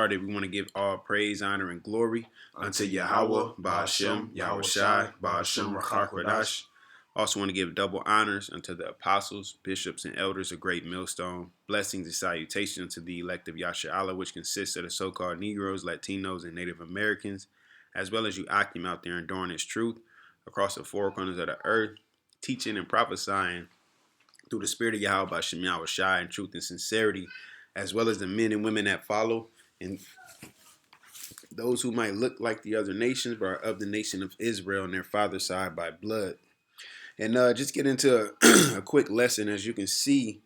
We want to give all praise, honor, and glory unto Yahawah, BAHASHAM, YAHWASHI, BAHASHAM, QADASH. Also want to give double honors unto the apostles, bishops, and elders of Great Millstone. Blessings and salutations to the elect of Yasharahla, which consists of the so-called Negroes, Latinos, and Native Americans, as well as you Akim out there enduring His truth across the four corners of the earth, teaching and prophesying through the spirit of Yahweh by Shem Yahawashi in truth and sincerity, as well as the men and women that follow, and those who might look like the other nations but are of the nation of Israel on their father's side by blood. And just get into a quick lesson. As you can see,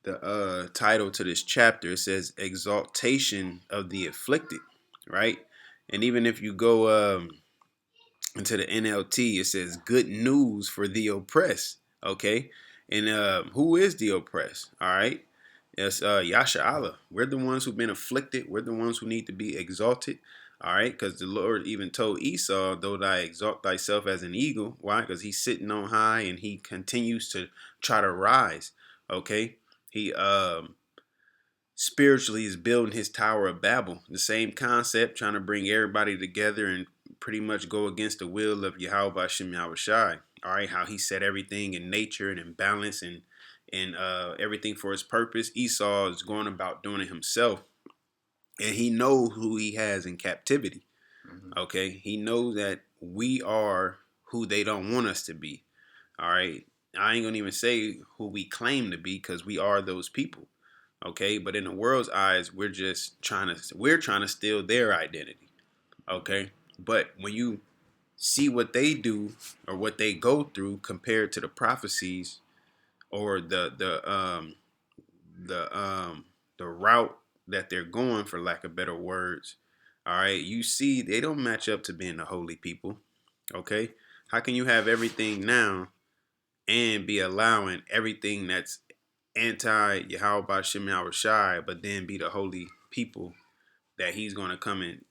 the title to this chapter, it says Exaltation of the Afflicted, right? And even if you go into the NLT, it says good news for the oppressed, okay? And who is the oppressed, all right? It's Yasharahla. We're the ones who've been afflicted. We're the ones who need to be exalted. All right, because the Lord even told Esau, though thou exalt thyself as an eagle. Why? Because he's sitting on high and he continues to try to rise. Okay, he spiritually is building his Tower of Babel. The same concept, trying to bring everybody together and pretty much go against the will of Yahweh by Shem Yahawashi. All right, how he set everything in nature and in balance and everything for his purpose. Esau is going about doing it himself, and he knows who he has in captivity. Okay, he knows that we are who they don't want us to be. All right, I ain't gonna even say who we claim to be, because we are those people. Okay, but in the world's eyes, we're trying to steal their identity. Okay, but when you see what they do or what they go through compared to the prophecies or the route that they're going, for lack of better words, all right, you see they don't match up to being the holy people. Okay, how can you have everything now and be allowing everything that's anti Yahweh by Shem Yahawashi, but then be the holy people that He's going to come and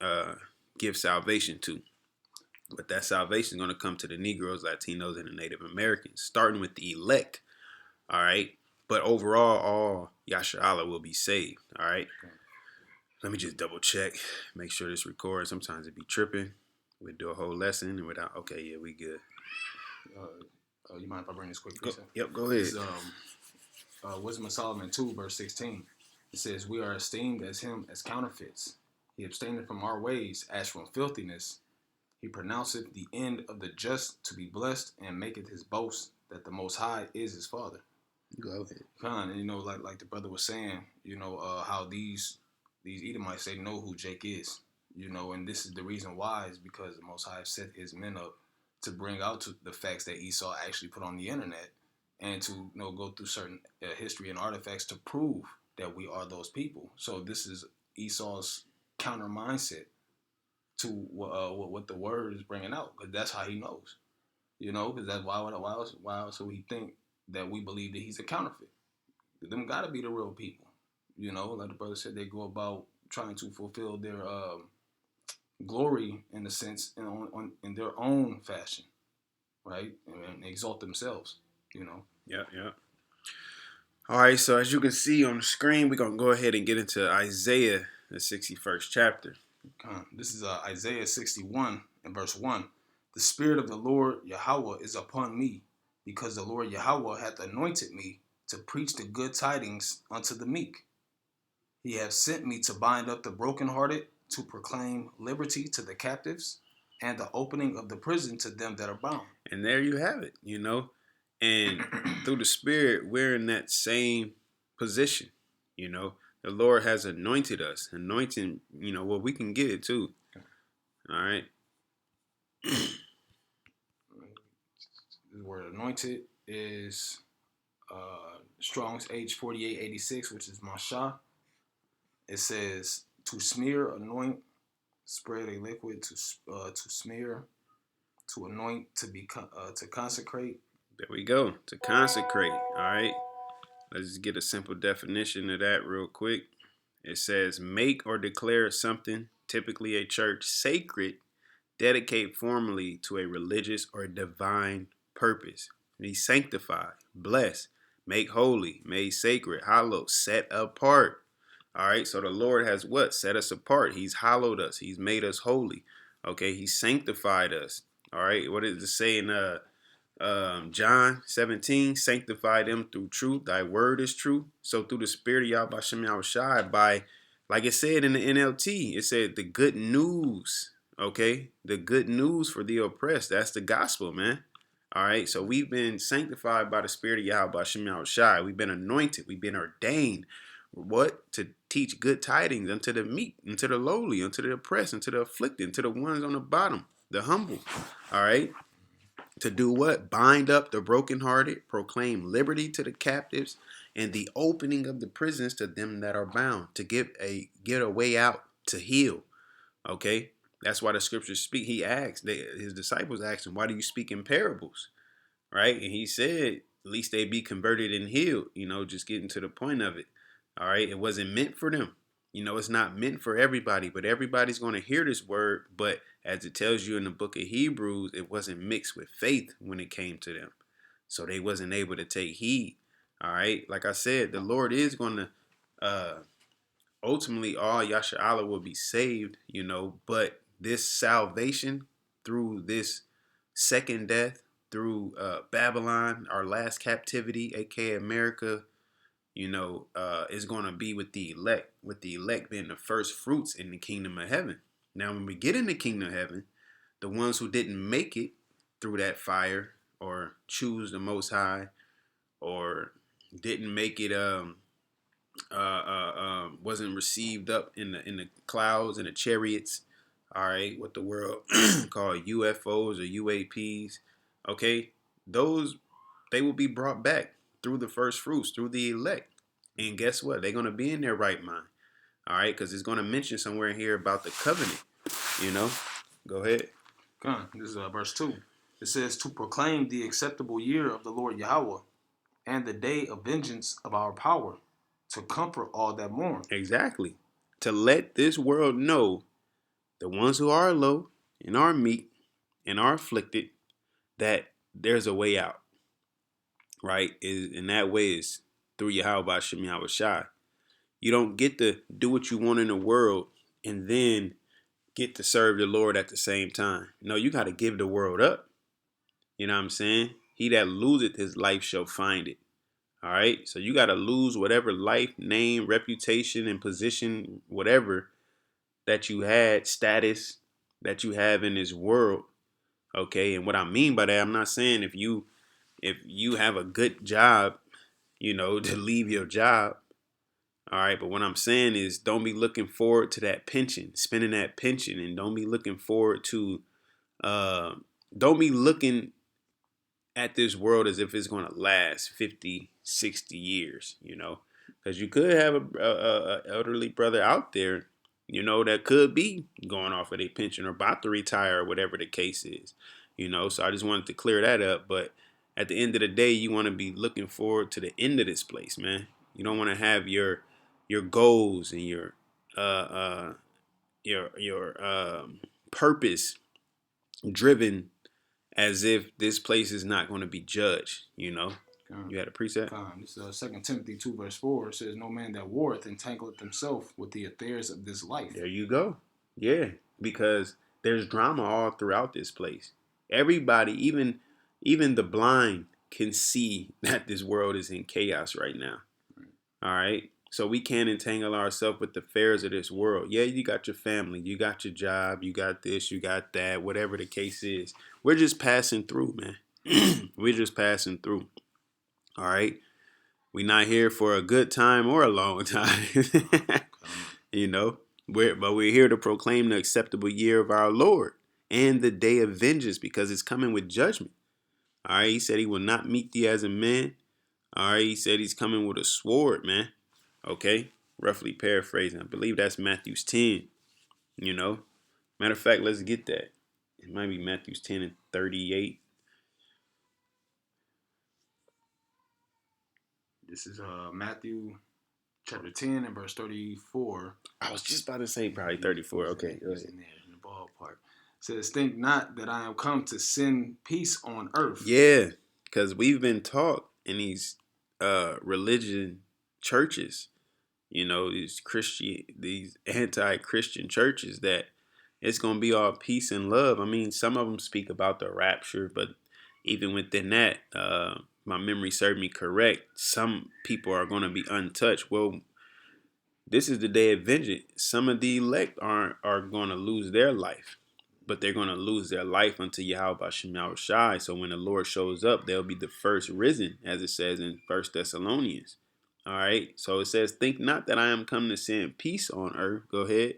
give salvation to? But that salvation is going to come to the Negroes, Latinos, and the Native Americans, starting with the elect. All right. But overall, all Yasharahla will be saved. All right. Let me just double check, make sure this records. Sometimes it be tripping. We do a whole lesson and without. Okay, yeah, we good. You mind if I bring this quick? Yep, go ahead. It's, Wisdom of Solomon 2, verse 16. It says, "We are esteemed as him as counterfeits. He abstaineth from our ways as from filthiness. He pronounceth the end of the just to be blessed, and maketh his boast that the Most High is his Father." Go ahead. And like the brother was saying, how these Edomites, they know who Jake is, and this is the reason why, is because the Most High set his men up to bring out to the facts that Esau actually put on the internet, and to go through certain history and artifacts to prove that we are those people. So this is Esau's counter mindset to what the word is bringing out, because that's how he knows, because that's why else would he think that we believe that he's a counterfeit? Them got to be the real people, like the brother said, they go about trying to fulfill their glory, in a sense, in their own fashion, right, and exalt themselves, Yeah. All right, so as you can see on the screen, we're going to go ahead and get into Isaiah, the 61st chapter. This is Isaiah 61 and verse 1. "The Spirit of the Lord Yahweh is upon me, because the Lord Yahweh hath anointed me to preach the good tidings unto the meek. He hath sent me to bind up the brokenhearted, to proclaim liberty to the captives, and the opening of the prison to them that are bound." And there you have it, And through the Spirit, we're in that same position, The Lord has anointed us. Anointing, well, we can get it too. All right. The word anointed is Strong's H4886, which is Mashah. It says to smear, anoint, spread a liquid, to smear, to anoint, to consecrate. There we go. To consecrate. All right. Let's just get a simple definition of that real quick. It says make or declare something, typically a church, sacred, dedicate formally to a religious or divine purpose. Be sanctified, blessed, make holy, made sacred, hallowed, set apart. All right. So the Lord has what? Set us apart. He's hallowed us. He's made us holy. Okay. He sanctified us. All right. What does it say in John 17? Sanctify them through truth. Thy word is true. So through the spirit of YAHAWASHI YAHAWASHI, by, like it said in the NLT, it said the good news. Okay. The good news for the oppressed. That's the gospel, man. All right. So we've been sanctified by the spirit of YAHAWASHI YAHAWASHI. We've been anointed. We've been ordained. What? To teach good tidings unto the meek, unto the lowly, unto the oppressed, unto the afflicted, unto the ones on the bottom, the humble. All right. To do what? Bind up the brokenhearted, proclaim liberty to the captives, and the opening of the prisons to them that are bound, to get a way out, to heal. Okay. That's why the scriptures speak. He asked, his disciples asked him, why do you speak in parables? Right. And he said, at least they be converted and healed, just getting to the point of it. All right. It wasn't meant for them. It's not meant for everybody, but everybody's going to hear this word. But as it tells you in the book of Hebrews, it wasn't mixed with faith when it came to them. So they wasn't able to take heed. All right. Like I said, the Lord is going to, ultimately all Yasharahla will be saved, but this salvation through this second death, through Babylon, our last captivity, aka America, is going to be with the elect being the first fruits in the kingdom of heaven. Now, when we get in the kingdom of heaven, the ones who didn't make it through that fire or choose the Most High or didn't make it, wasn't received up in the clouds and the chariots, all right, what the world called UFOs or UAPs, okay, those, they will be brought back through the first fruits, through the elect. And guess what? They're going to be in their right mind. All right, because it's going to mention somewhere in here about the covenant, Go ahead. This is verse 2. It says, to proclaim the acceptable year of the Lord Yahweh and the day of vengeance of our power, to comfort all that mourn. Exactly. To let this world know, the ones who are low and are meek and are afflicted, that there's a way out. Right? And that way is through YAHAWASHI YAHAWASHI. You don't get to do what you want in the world and then get to serve the Lord at the same time. No, you got to give the world up. You know what I'm saying? He that loseth his life shall find it. All right. So you got to lose whatever life, name, reputation, and position, whatever that you had, status that you have in this world. Okay. And what I mean by that, I'm not saying if you have a good job, to leave your job. All right. But what I'm saying is don't be looking forward to that pension, spending that pension, and don't be looking forward to, don't be looking at this world as if it's going to last 50, 60 years, because you could have a elderly brother out there, that could be going off of their pension or about to retire or whatever the case is, so I just wanted to clear that up. But at the end of the day, you want to be looking forward to the end of this place, man. You don't want to have your goals and your purpose driven as if this place is not going to be judged, You had a preset? This is 2 Timothy 2 verse 4. It says, no man that warreth entangleth himself with the affairs of this life. There you go. Yeah, because there's drama all throughout this place. Everybody, even the blind, can see that this world is in chaos right now. All right. So we can't entangle ourselves with the affairs of this world. Yeah, you got your family, you got your job, you got this, you got that, whatever the case is. We're just passing through, man. We're just passing through. All right. We're not here for a good time or a long time. But we're here to proclaim the acceptable year of our Lord and the day of vengeance, because it's coming with judgment. All right. He said he will not meet thee as a man. All right. He said he's coming with a sword, man. Okay. Roughly paraphrasing. I believe that's Matthew's 10. Matter of fact, let's get that. It might be Matthew's 10 and 38. This is Matthew chapter 10 and verse 34. I was just about to say probably 34. Okay. Go ahead. In there, in the ballpark. It says, think not that I am come to send peace on earth. Yeah, because we've been taught in these religion churches, these anti-Christian churches that it's going to be all peace and love. I mean, some of them speak about the rapture, but even within that, my memory served me correct. Some people are going to be untouched. Well, this is the day of vengeance. Some of the elect are going to lose their life, but they're going to lose their life unto YAHAWASHI. So when the Lord shows up, they'll be the first risen, as it says in 1 Thessalonians. All right. So it says, think not that I am come to send peace on earth. Go ahead.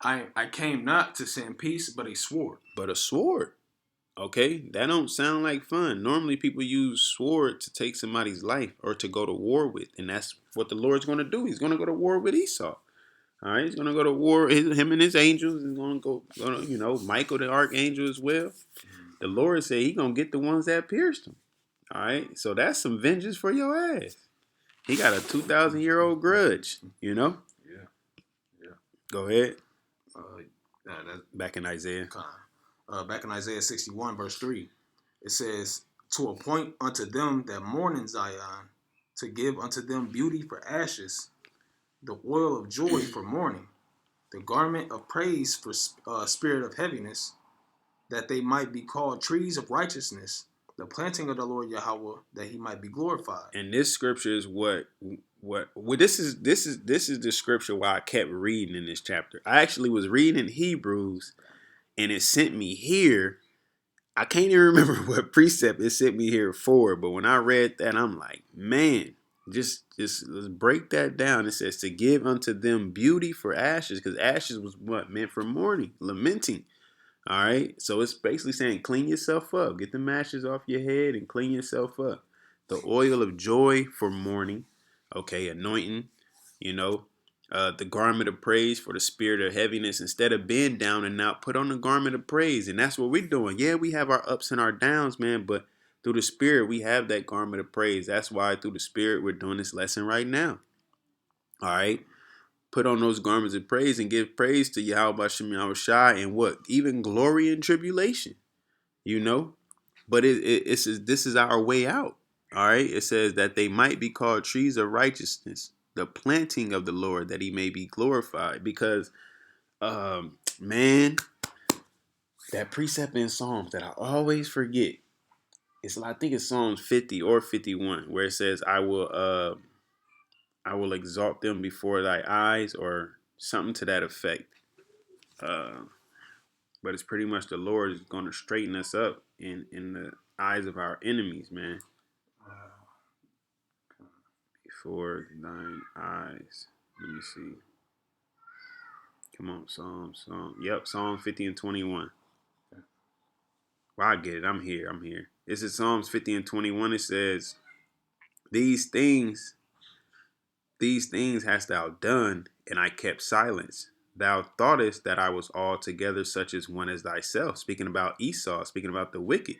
I came not to send peace, but a sword. But a sword. Okay, that don't sound like fun. Normally people use sword to take somebody's life or to go to war with. And that's what the Lord's going to do. He's going to go to war with Esau. All right, he's going to go to war. Him and his angels is going to go, Michael the archangel as well. The Lord said he's going to get the ones that pierced him. All right, so that's some vengeance for your ass. He got a 2,000-year-old grudge, Yeah. Go ahead. Back in Isaiah 61, verse 3, it says, to appoint unto them that mourn in Zion, to give unto them beauty for ashes, the oil of joy for mourning, the garment of praise for spirit of heaviness, that they might be called trees of righteousness, the planting of the Lord Yahawah, that he might be glorified. And this scripture is what this is the scripture why I kept reading in this chapter. I actually was reading in Hebrews, and it sent me here. I can't even remember what precept it sent me here for, but when I read that, I'm like, man, just let's break that down. It says to give unto them beauty for ashes, because ashes was what meant for mourning, lamenting. All right, so it's basically saying clean yourself up, get the ashes off your head and clean yourself up. The oil of joy for mourning, okay, anointing, the garment of praise for the spirit of heaviness. Instead of being down and out, put on the garment of praise, and that's what we're doing. Yeah, we have our ups and our downs, man, but through the spirit we have that garment of praise. That's why through the spirit we're doing this lesson right now. All right. Put on those garments of praise and give praise to YAHAWASHI and what? Even glory in tribulation, But this is our way out. All right. It says that they might be called trees of righteousness, the planting of the Lord, that he may be glorified. Because, man, that precept in Psalms that I always forget, I think it's Psalms 50 or 51, where it says, I will exalt them before thy eyes, or something to that effect. But it's pretty much the Lord is going to straighten us up in the eyes of our enemies, man. Before thine eyes. Let me see. Come on, Psalm. Yep, Psalm 50 and 21. Well, I get it. I'm here. This is Psalms 50 and 21. It says, These things hast thou done, and I kept silence. Thou thoughtest that I was altogether such as one as thyself. Speaking about Esau, speaking about the wicked,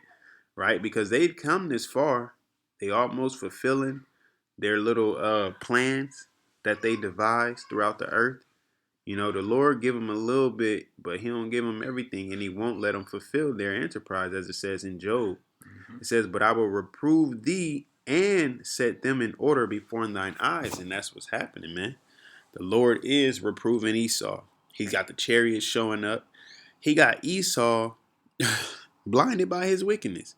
right? Because they'd come this far, they almost fulfilling their little plans that they devised throughout the earth. The Lord give them a little bit, but he don't give them everything, and he won't let them fulfill their enterprise, as it says in Job. It says, but I will reprove thee and set them in order before thine eyes. And that's what's happening, man. The Lord is reproving Esau. He's got the chariots showing up. He got Esau blinded by his wickedness.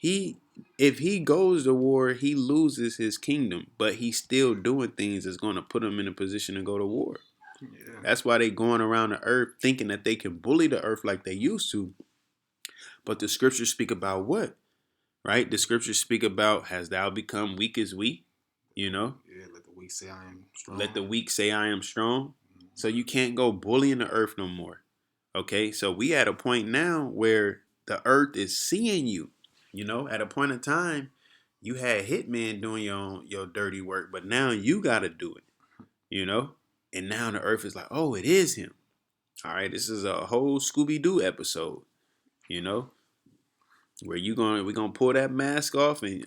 If he goes to war, he loses his kingdom, but he's still doing things that's going to put him in a position to go to war. Yeah. That's why they going around the earth thinking that they can bully the earth like they used to. But the scriptures speak about what? Right? The scriptures speak about, has thou become weak as we? Yeah, let the weak say I am strong. Let the weak say I am strong. Mm-hmm. So you can't go bullying the earth no more. Okay? So we at a point now where the earth is seeing you. At a point in time, you had hitmen doing your dirty work, but now you got to do it, And now the earth is like, oh, it is him. All right, this is a whole Scooby-Doo episode, where we're going to pull that mask off and,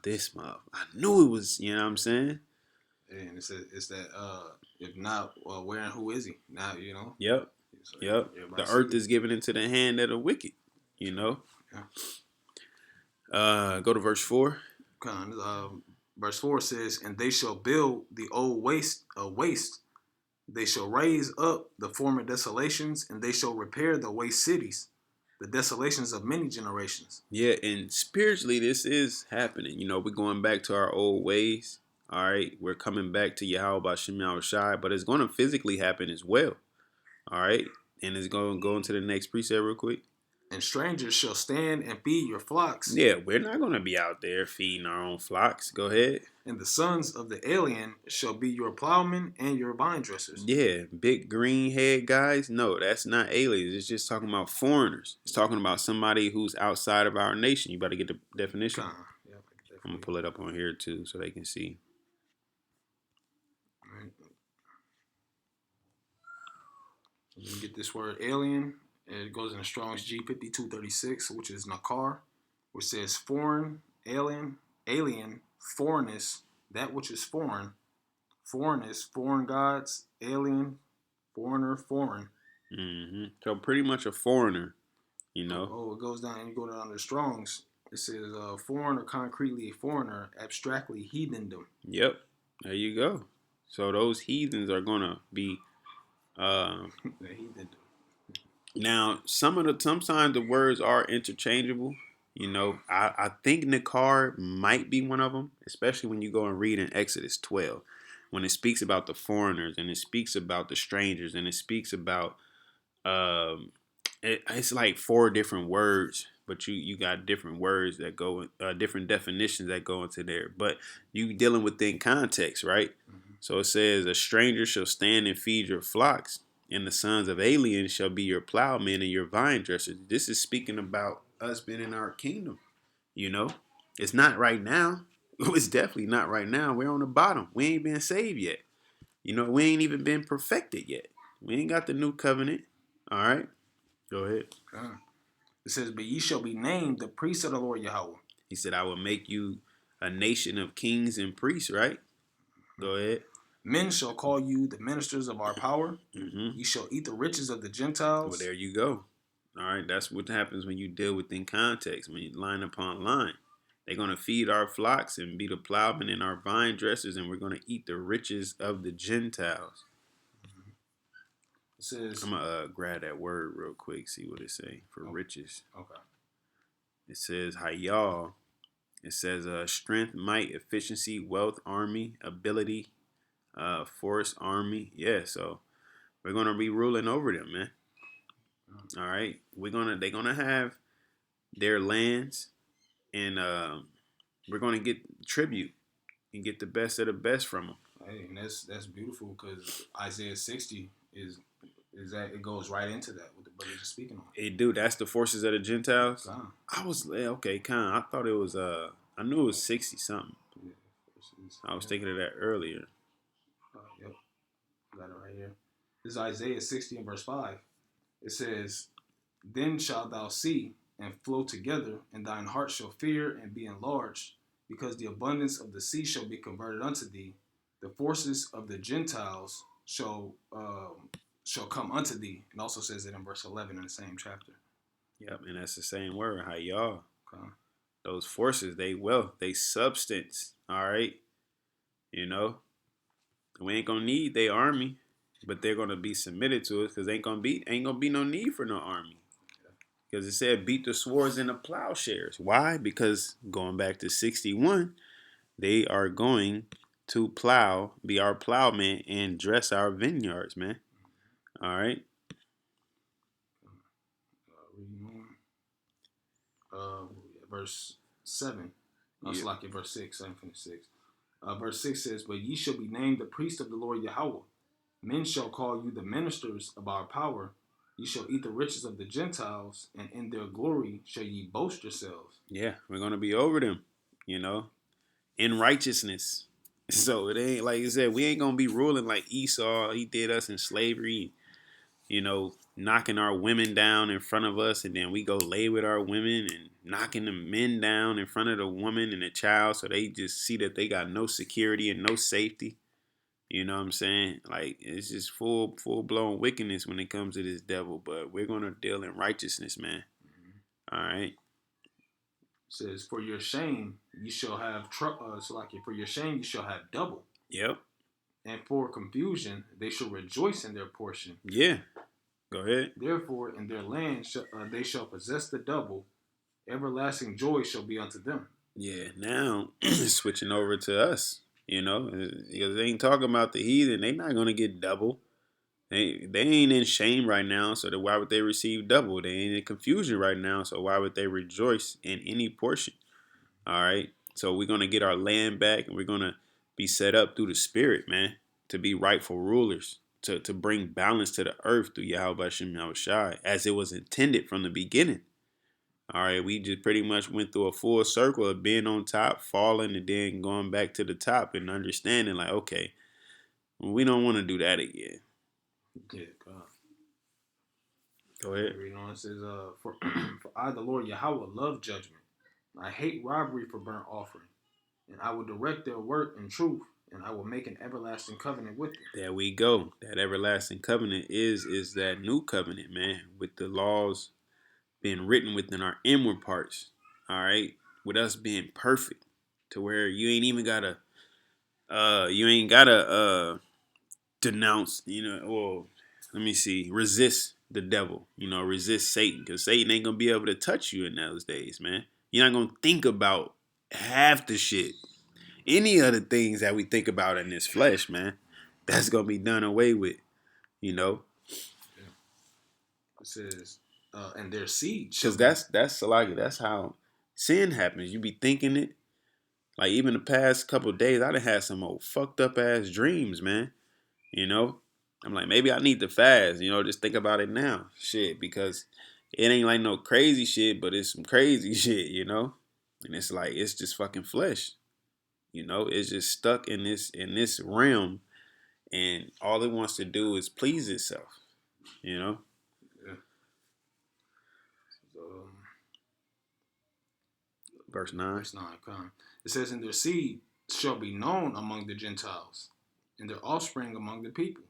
this mother, I knew it was, you know what I'm saying? And it's that, if not wearing, who is he? Now, Yep. So yep. The earth is given into the hand of the wicked, Yeah. Go to verse 4. Verse 4 says, and they shall build the old waste a waste. They shall raise up the former desolations, and they shall repair the waste cities, the desolations of many generations. Yeah, and spiritually, this is happening. You know, we're going back to our old ways. All right, we're coming back to Yahawah BAHASHAM YAHAWASHI, but it's going to physically happen as well. All right, and it's going to go into the next precept real quick. And strangers shall stand and feed your flocks. Yeah, we're not going to be out there feeding our own flocks. Go ahead. And the sons of the alien shall be your plowmen and your vine dressers. Yeah, big green head guys. No, that's not aliens. It's just talking about foreigners. It's talking about somebody who's outside of our nation. You better get the definition. Yeah, I'm going to pull it up on here too so they can see. Right. You get this word alien. It goes in the Strong's G5236, which is nakar, which says foreign, alien, foreignness, that which is foreign. Foreignness, foreign gods, alien, foreigner, foreign. So pretty much a foreigner, you know. Oh, it goes down and you go down to the Strong's. It says foreign or concretely a foreigner, abstractly heathendom. Yep, there you go. So those heathens are gonna be. Heathendom. Now, sometimes the words are interchangeable. You know, I think Nakar might be one of them, especially when you go and read in Exodus 12, when it speaks about the foreigners and it speaks about the strangers and it speaks about it's like 4 different words, but you got different words that go different definitions that go into there, but you dealing within context, right? So it says, a stranger shall stand and feed your flocks, and the sons of aliens shall be your plowmen and your vine dressers. This is speaking about us being in our kingdom. You know, it's not right now. It's definitely not right now. We're on the bottom. We ain't been saved yet. You know, we ain't even been perfected yet. We ain't got the new covenant. All right, go ahead. It says, but ye shall be named the priests of the Lord Yahawah. He said, I will make you a nation of kings and priests, right? Go ahead. Men shall call you the ministers of our power. Mm-hmm. You shall eat the riches of the Gentiles. Well, there you go. All right, that's what happens when you deal within context, when you line upon line. They're going to feed our flocks and be the plowmen and our vine dressers, and we're going to eat the riches of the Gentiles. It says, I'm going to grab that word real quick, see what it say for riches. Okay. It says hayal. It says strength, might, efficiency, wealth, army, ability, force, army. Yeah, so we're going to be ruling over them, man. All right, they're gonna have their lands, and we're gonna get tribute and get the best of the best from them. Hey, and that's beautiful, because Isaiah 60 is that it goes right into that what the brothers are speaking on. Hey, dude, that's the forces of the Gentiles. Con. I was okay, I thought it was I knew it was 60 something. Yeah, I was thinking of that earlier. Yep, got it right here. This is Isaiah 60 and verse 5. It says, then shalt thou see and flow together, and thine heart shall fear and be enlarged, because the abundance of the sea shall be converted unto thee. The forces of the Gentiles shall come unto thee. And also says it in verse 11 in the same chapter. Yep, and that's the same word, hayal. Okay. Those forces, they wealth, they substance. All right, you know, we ain't gonna need their army, but they're gonna be submitted to us, because ain't gonna be no need for no army. Because it said beat the swords and the plowshares. Why? Because going back to 61, they are going to plow, be our plowmen, and dress our vineyards, man. All right. Verse 7. No, it's like in verse 6. 7:6. Verse 6 says, but ye shall be named the priest of the Lord Yahawah. Men shall call you the ministers of our power. Ye shall eat the riches of the Gentiles, and in their glory shall ye boast yourselves. Yeah, we're going to be over them, you know, in righteousness. So it ain't, like I said, we ain't going to be ruling like Esau. He did us in slavery, you know, knocking our women down in front of us, and then we go lay with our women and knocking the men down in front of the woman and the child, so they just see that they got no security and no safety. You know what I'm saying? Like, it's just full blown wickedness when it comes to this devil, but we're gonna deal in righteousness, man. All right. says, "For your shame you shall have for your shame you shall have double, Yep. and for confusion they shall rejoice in their portion. Yeah. Go ahead. Therefore in their land they shall possess the double. Everlasting joy shall be unto them." Yeah. Now switching over to us, because they ain't talking about the heathen. They not gonna get double. They ain't in shame right now, so why would they receive double? They ain't in confusion right now, so why would they rejoice in any portion? All right. So we're gonna get our land back, and we're gonna be set up through the Spirit, man, to be rightful rulers, to bring balance to the earth through YAHAWASHI, as it was intended from the beginning. All right, we just pretty much went through a full circle of being on top, falling, and then going back to the top and understanding, like, okay, we don't want to do that again. Yeah, God. Go ahead. Reading on, it says, for I, the Lord Yahweh, love judgment. I hate robbery for burnt offering. And I will direct their work in truth, and I will make an everlasting covenant with them. There we go. That everlasting covenant is that new covenant, man, with the laws being written within our inward parts. All right, with us being perfect, to where you ain't even gotta, denounce, or let me see, resist the devil, resist Satan, because Satan ain't gonna be able to touch you in those days, man. You're not gonna think about half the shit, any of the things that we think about in this flesh, man. That's gonna be done away with, you know. Yeah. It says, and their seed. Because that's how sin happens. You be thinking it. Like even the past couple of days, I done had some old fucked up ass dreams, man. You know, I'm like, maybe I need to fast. Just think about it now, shit, because it ain't like no crazy shit, but it's some crazy shit, and it's like it's just fucking flesh, it's just stuck in this realm, and all it wants to do is please itself, Yeah. Verse 9. Verse 9, come. It says, "And their seed shall be known among the Gentiles, and their offspring among the people.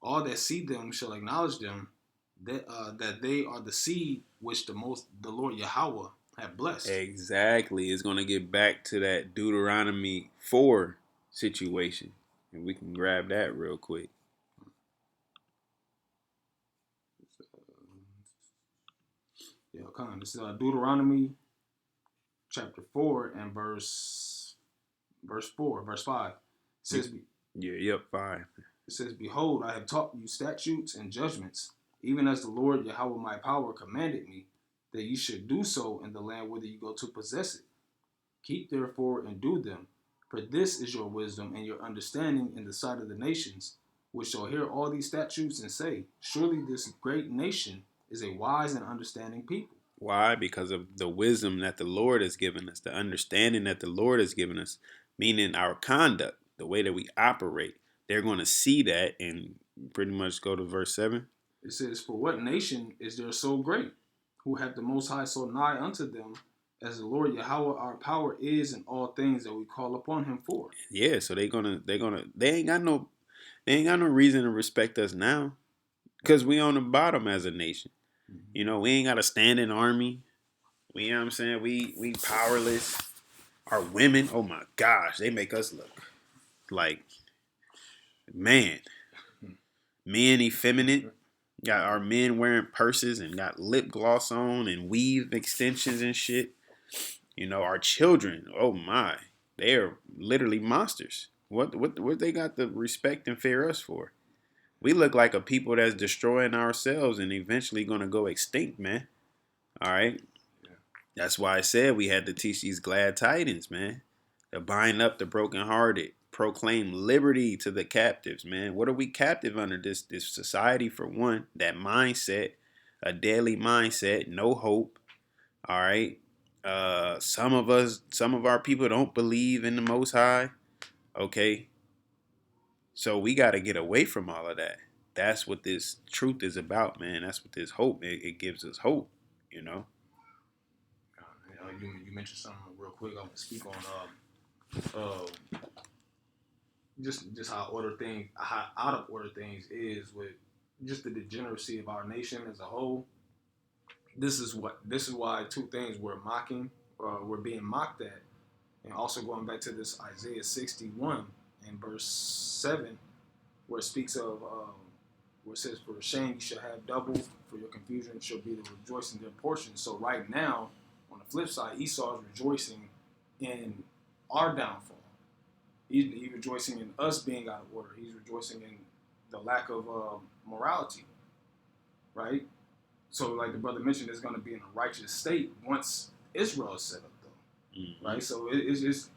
All that see them shall acknowledge them, that they are the seed which the Lord Yahweh have blessed." Exactly. It's going to get back to that Deuteronomy 4 situation. And we can grab that real quick. Yeah, come. This is Deuteronomy chapter 4 and verse 5. It says, Yep, 5. It says, "Behold, I have taught you statutes and judgments, even as the Lord Yahweh my power commanded me, that you should do so in the land whither you go to possess it. Keep therefore and do them, for this is your wisdom and your understanding in the sight of the nations, which shall hear all these statutes and say, Surely this great nation is a wise and understanding people." Why? Because of the wisdom that the Lord has given us, the understanding that the Lord has given us, meaning our conduct, the way that we operate. They're going to see that and pretty much go to verse 7. It says, "For what nation is there so great, who have the Most High so nigh unto them, as the Lord Yahweh our power is in all things that we call upon him for?" Yeah, so they ain't got no reason to respect us now, because we on the bottom as a nation. We ain't got a standing army. You know what I'm saying? We powerless. Our women, oh my gosh, they make us look like men effeminate. Got our men wearing purses and got lip gloss on and weave extensions and shit. Our children, oh my, they are literally monsters. What they got to respect and fear us for? We look like a people that's destroying ourselves and eventually gonna go extinct, man. All right. That's why I said we had to teach these glad tidings, man. To bind up the brokenhearted, proclaim liberty to the captives, man. What are we captive under? This society, for one, that mindset, a deadly mindset, no hope. All right. Some of our people don't believe in the Most High. Okay. So we got to get away from all of that. That's what this truth is about, man. That's what this hope, it gives us hope, You mentioned something real quick. I want to speak on just how out of order things is with just the degeneracy of our nation as a whole. This is why two things we're mocking we're being mocked at. And also going back to this Isaiah 61 and verse 7, where it speaks of, where it says, "For shame you shall have double, for your confusion shall be the rejoicing their portion." So right now, on the flip side, Esau is rejoicing in our downfall. He's rejoicing in us being out of order. He's rejoicing in the lack of morality, right? So like the brother mentioned, it's going to be in a righteous state once Israel is set up, though, right? So it's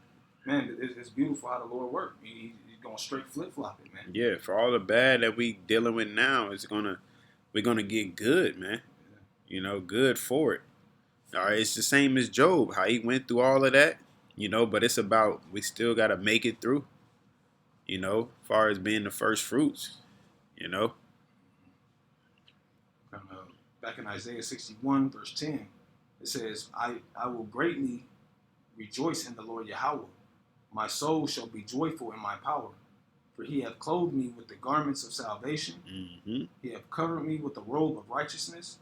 man, it's beautiful how the Lord works. He's going straight flip-flopping, man. Yeah, for all the bad that we dealing with now, we're gonna get good, man. Yeah. You know, good for it. All right, it's the same as Job, how he went through all of that, you know, but it's about we still gotta make it through, you know, as far as being the first fruits, you know. Back in Isaiah 61, verse 10, it says, I will greatly rejoice in the Lord Yahawah. My soul shall be joyful in my power. For he hath clothed me with the garments of salvation. He hath covered me with the robe of righteousness.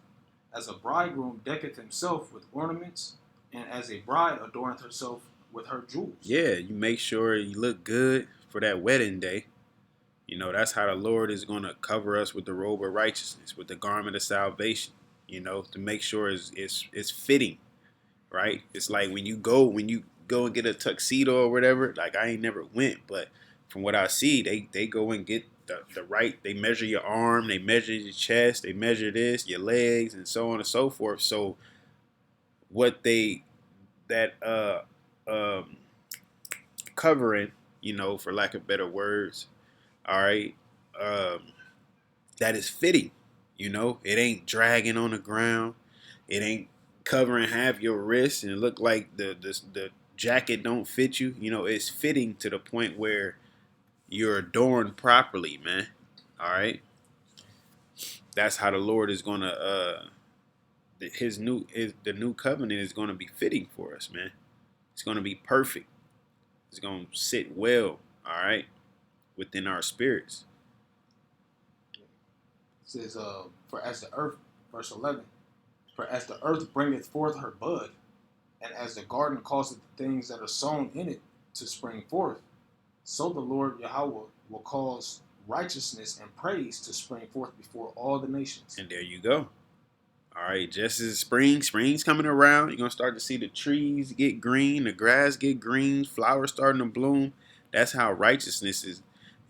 As a bridegroom decketh himself with ornaments, and as a bride adorneth herself with her jewels. Yeah, you make sure you look good for that wedding day. You know, that's how the Lord is going to cover us with the robe of righteousness, with the garment of salvation, you know, to make sure it's fitting, right? It's like when you go and get a tuxedo or whatever, like I ain't never went, but from what I see, they go and get the right, they measure your arm, they measure your chest, they measure this, your legs, and so on and so forth. So what that covering, you know, for lack of better words, all right, that is fitting. You know, it ain't dragging on the ground. It ain't covering half your wrist and it look like the jacket don't fit you. You know, it's fitting to the point where you're adorned properly, man. All right. That's how the Lord is gonna the new covenant is gonna be fitting for us, man. It's gonna be perfect. It's gonna sit well, all right, within our spirits. It says, for as the earth, verse 11, for as the earth bringeth forth her bud, and as the garden causeth the things that are sown in it to spring forth, so the Lord Yahawah will cause righteousness and praise to spring forth before all the nations. And there you go. All right, just as spring's coming around, you're going to start to see the trees get green, the grass get green, flowers starting to bloom. That's how righteousness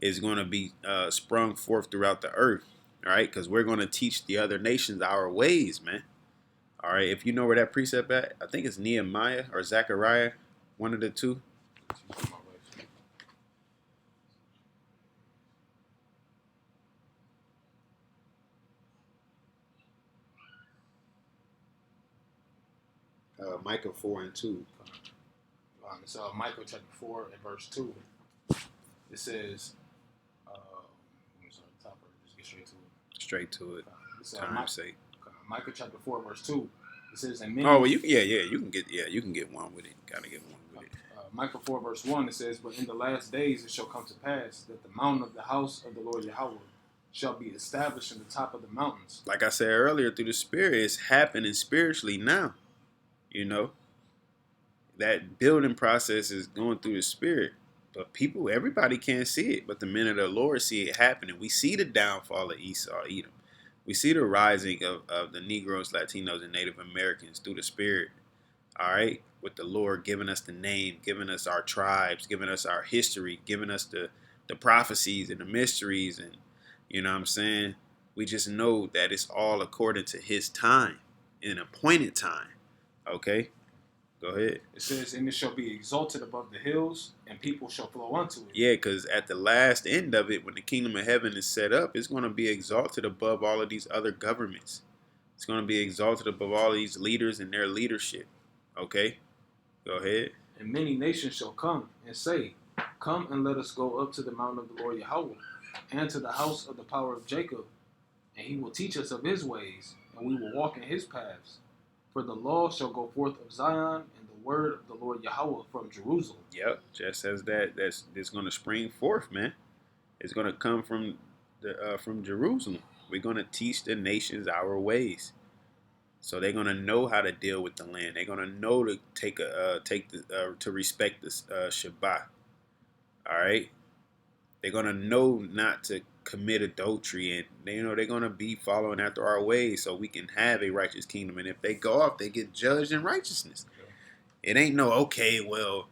is going to be sprung forth throughout the earth, all right? Because we're going to teach the other nations our ways, man. All right, if you know where that precept at, I think it's Nehemiah or Zechariah, one of the two. Micah 4:2. It's Micah chapter 4 and verse 2. It says, let me start at the top, or just get straight to it. Straight to it. Time's sake. Micah chapter 4 verse 2. It says, and many, oh, well, you can get one with it. Gotta get one with it. Micah 4 verse 1, it says, but in the last days it shall come to pass that the mountain of the house of the Lord Yahawah shall be established in the top of the mountains. Like I said earlier, through the Spirit, it's happening spiritually now. You know, that building process is going through the Spirit. But everybody can't see it. But the men of the Lord see it happening. We see the downfall of Esau, Edom. We see the rising of the Negroes, Latinos, and Native Americans through the Spirit. All right, with the Lord giving us the name, giving us our tribes, giving us our history, giving us the prophecies and the mysteries, and you know what I'm saying? We just know that it's all according to his time, in an appointed time. Okay? Go ahead. It says, and it shall be exalted above the hills, and people shall flow unto it. Yeah, because at the last end of it, when the kingdom of heaven is set up, it's going to be exalted above all of these other governments. It's going to be exalted above all of these leaders and their leadership. Okay? Go ahead. And many nations shall come and say, come and let us go up to the mountain of the Lord Yahawah, and to the house of the power of Jacob, and he will teach us of his ways, and we will walk in his paths. For the law shall go forth of Zion, and the word of the Lord Yahawah from Jerusalem. Yep, just as that's going to spring forth, man. It's going to come from Jerusalem. We're going to teach the nations our ways. So they're gonna know how to deal with the land. They're gonna know to to respect the Shabbat. All right. They're gonna know not to commit adultery, and they're gonna be following after our ways, so we can have a righteous kingdom. And if they go off, they get judged in righteousness. It ain't no okay. Well,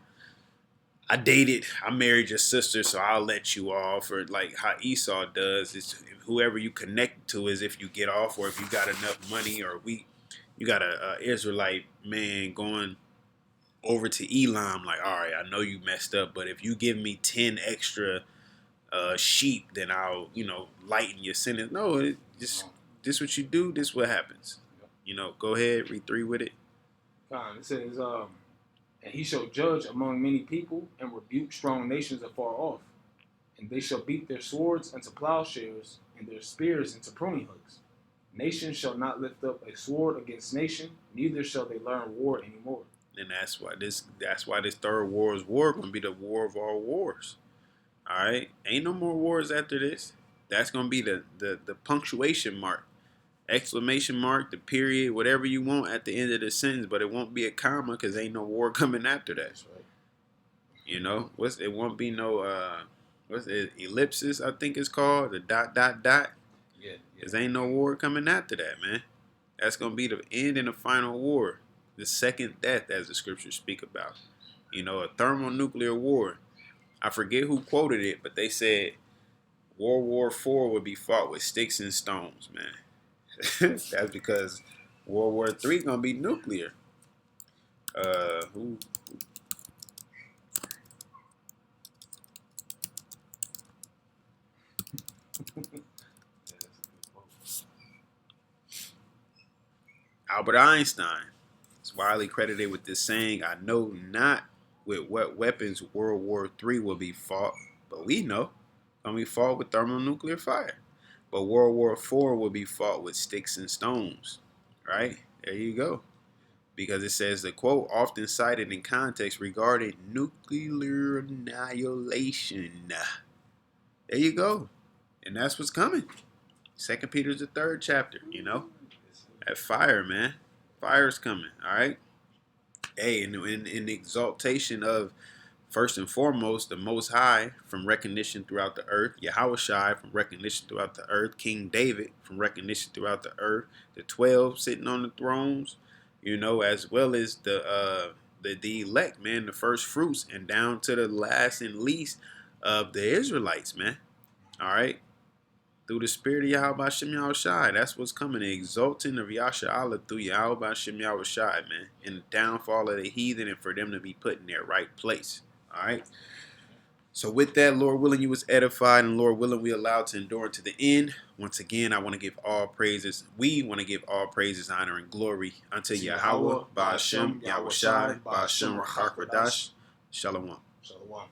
I married your sister, so I'll let you off, or like how Esau does. It's whoever you connect to is if you get off, or if you got enough money, or you got a Israelite man going over to Elam, like, all right, I know you messed up, but if you give me 10 extra sheep, then I'll, lighten your sentence. No, just this what you do, this what happens. Go ahead, read 3 with it. It says, and he shall judge among many people and rebuke strong nations afar off. And they shall beat their swords into plowshares and their spears into pruning hooks. Nation shall not lift up a sword against nation, neither shall they learn war anymore. And that's why this third war is gonna be the war of all wars. All right, ain't no more wars after this. That's gonna be the punctuation mark, exclamation mark, the period, whatever you want at the end of the sentence, but it won't be a comma because ain't no war coming after that. That's right. It won't be no what's it, ellipsis, I think it's called, the dot dot dot. Yeah. Because ain't no war coming after that, man. That's gonna be the end and the final war, the second death, as the scriptures speak about. A thermonuclear war. I forget who quoted it, but they said World War IV would be fought with sticks and stones, man. That's because World War III gonna be nuclear. Who? Albert Einstein is widely credited with this saying, "I know not with what weapons World War III will be fought, but we know gonna be fought with thermonuclear fire. But World War IV will be fought with sticks and stones." Right? There you go. Because it says the quote often cited in context regarding nuclear annihilation. There you go. And that's what's coming. 2 Peter's the 3rd chapter, That fire, man. Fire's coming, all right? Hey, in the exaltation of, first and foremost, the Most High from recognition throughout the earth, YAHAWASHI from recognition throughout the earth, King David from recognition throughout the earth, the 12 sitting on the thrones, as well as the elect, man, the first fruits, and down to the last and least of the Israelites, man. All right? Through the spirit of Yahweh Shem Yahushai. That's what's coming. The exalting of Yasharahla through Yahweh Shem Yahushai, man. And the downfall of the heathen, and for them to be put in their right place. All right. So with that, Lord willing, you was edified, and Lord willing, we allowed to endure to the end. Once again, I want to give all praises. We want to give all praises, honor, and glory unto Yahawah, BAHASHAM, YAHWASHI, BAHASHAM, QADASH. Shalom. Shalom.